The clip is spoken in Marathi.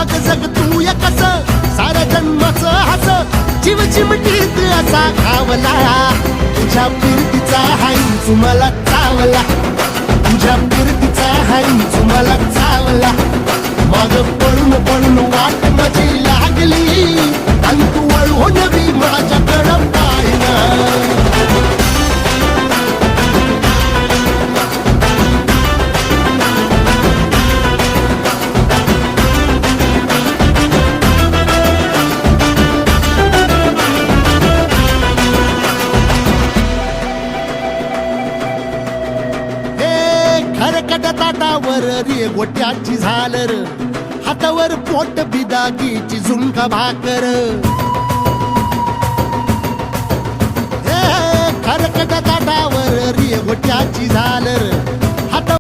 मग जग तू या कस साऱ्या जन्माचं हस जीव चिमटीत असा खावला तुझ्या फिरतीचा हाई मला चावला तुझ्या फिरतीचा हाई मला चावला मग पळून पळून वाट माझी लागली आणि तू वळून बी माझ्याकडं पाहिना खरकट ताटावर रे गोट्याची झालर हातावर पोट बिदागीची झुणका भाकर खरकट ताटावर रे गोट्याची झालर